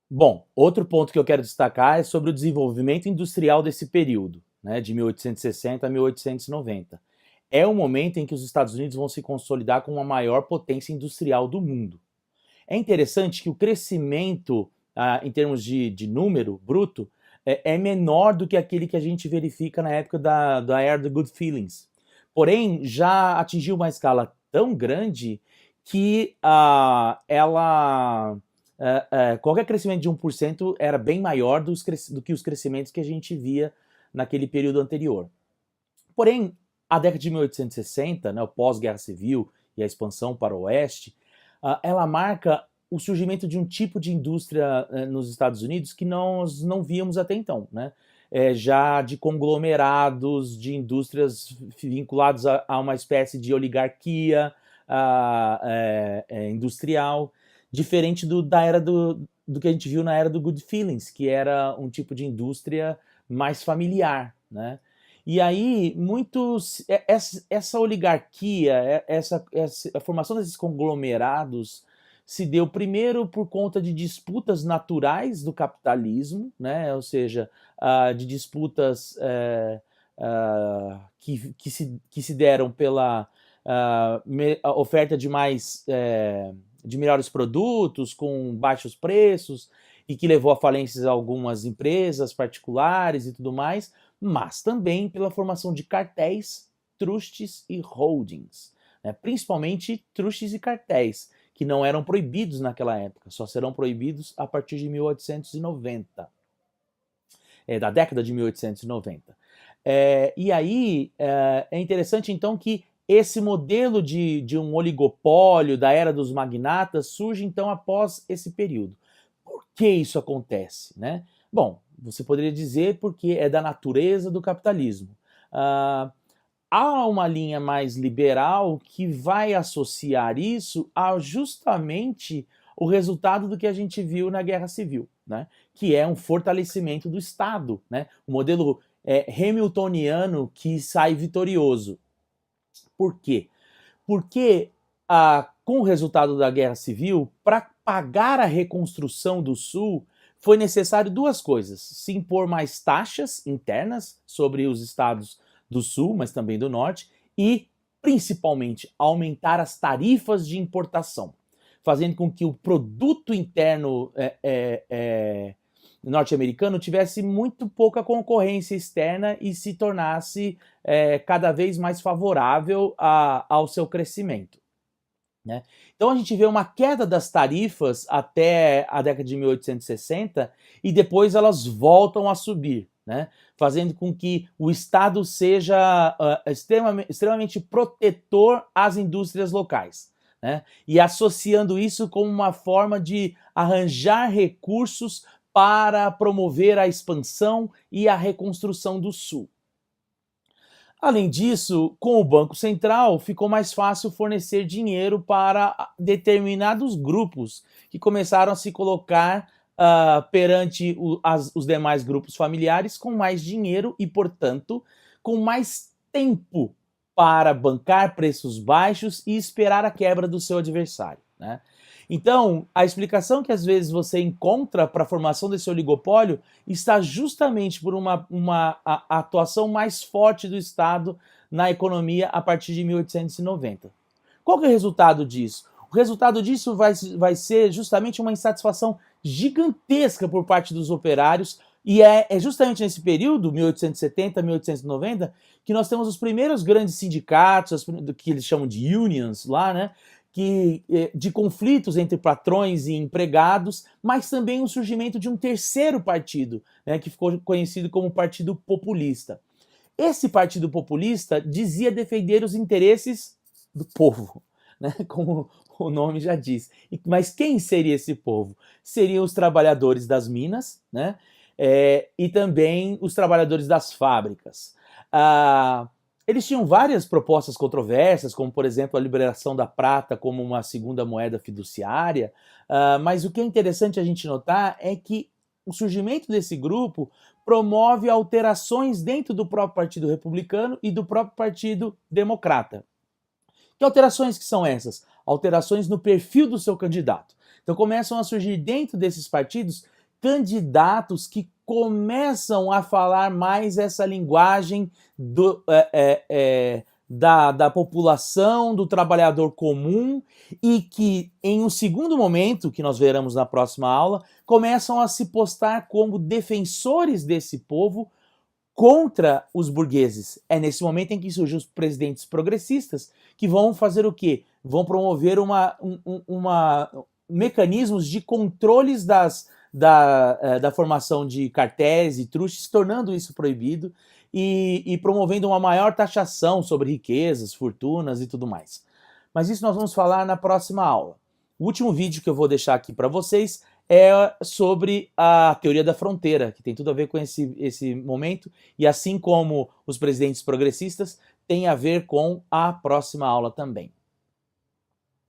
Bom, outro ponto que eu quero destacar é sobre o desenvolvimento industrial desse período, né, de 1860 a 1890. É o momento em que os Estados Unidos vão se consolidar como a maior potência industrial do mundo. É interessante que o crescimento, em termos de número bruto, é menor do que aquele que a gente verifica na época da Era do Good Feelings. Porém, já atingiu uma escala tão grande que qualquer crescimento de 1% era bem maior do que os crescimentos que a gente via naquele período anterior. Porém, a década de 1860, né, o pós-guerra civil e a expansão para o oeste, ela marca o surgimento de um tipo de indústria nos Estados Unidos que nós não víamos até então, né? Já de conglomerados, de indústrias vinculadas a uma espécie de oligarquia industrial, diferente da era do que a gente viu na era do Good Feelings, que era um tipo de indústria mais familiar, né? E aí, essa oligarquia, a formação desses conglomerados se deu primeiro por conta de disputas naturais do capitalismo, né? Ou seja, de disputas que se deram pela oferta de melhores produtos com baixos preços e que levou a falências a algumas empresas particulares e tudo mais, mas também pela formação de cartéis, trustes e holdings, né? Principalmente trustes e cartéis, que não eram proibidos naquela época, só serão proibidos a partir de 1890, da década de 1890. E aí é interessante então que esse modelo de um oligopólio da era dos magnatas surge então após esse período. Por que isso acontece, né? Bom, você poderia dizer porque é da natureza do capitalismo. Ah, há uma linha mais liberal que vai associar isso a justamente o resultado do que a gente viu na Guerra Civil, né? Que é um fortalecimento do Estado, né? O modelo hamiltoniano que sai vitorioso. Por quê? Porque com o resultado da Guerra Civil, para pagar a reconstrução do Sul, foi necessário duas coisas: se impor mais taxas internas sobre os estados do Sul, mas também do Norte, e, principalmente, aumentar as tarifas de importação, fazendo com que o produto interno norte-americano tivesse muito pouca concorrência externa e se tornasse cada vez mais favorável ao seu crescimento, né? Então a gente vê uma queda das tarifas até a década de 1860 e depois elas voltam a subir, né? Fazendo com que o Estado seja extremamente protetor às indústrias locais, né? E associando isso como uma forma de arranjar recursos para promover a expansão e a reconstrução do Sul. Além disso, com o Banco Central, ficou mais fácil fornecer dinheiro para determinados grupos que começaram a se colocar perante os demais grupos familiares com mais dinheiro e, portanto, com mais tempo para bancar preços baixos e esperar a quebra do seu adversário, né? Então, a explicação que às vezes você encontra para a formação desse oligopólio está justamente por uma atuação mais forte do Estado na economia a partir de 1890. Qual que é o resultado disso? O resultado disso vai ser justamente uma insatisfação gigantesca por parte dos operários, e é justamente nesse período, 1870, 1890, que nós temos os primeiros grandes sindicatos, que eles chamam de unions lá, né? De conflitos entre patrões e empregados, mas também o surgimento de um terceiro partido, né, que ficou conhecido como Partido Populista. Esse Partido Populista dizia defender os interesses do povo, né, como o nome já diz. Mas quem seria esse povo? Seriam os trabalhadores das minas, né, e também os trabalhadores das fábricas. Eles tinham várias propostas controversas, como, por exemplo, a liberação da prata como uma segunda moeda fiduciária, mas o que é interessante a gente notar é que o surgimento desse grupo promove alterações dentro do próprio Partido Republicano e do próprio Partido Democrata. Que alterações que são essas? Alterações no perfil do seu candidato. Então começam a surgir dentro desses partidos candidatos que começam a falar mais essa linguagem da população, do trabalhador comum, e que em um segundo momento, que nós veremos na próxima aula, começam a se postar como defensores desse povo contra os burgueses. É nesse momento em que surgem os presidentes progressistas, que vão fazer o quê? Vão promover mecanismos de controles da formação de cartéis e truches, tornando isso proibido e promovendo uma maior taxação sobre riquezas, fortunas e tudo mais. Mas isso nós vamos falar na próxima aula. O último vídeo que eu vou deixar aqui para vocês é sobre a teoria da fronteira, que tem tudo a ver com esse momento, e assim como os presidentes progressistas, tem a ver com a próxima aula também.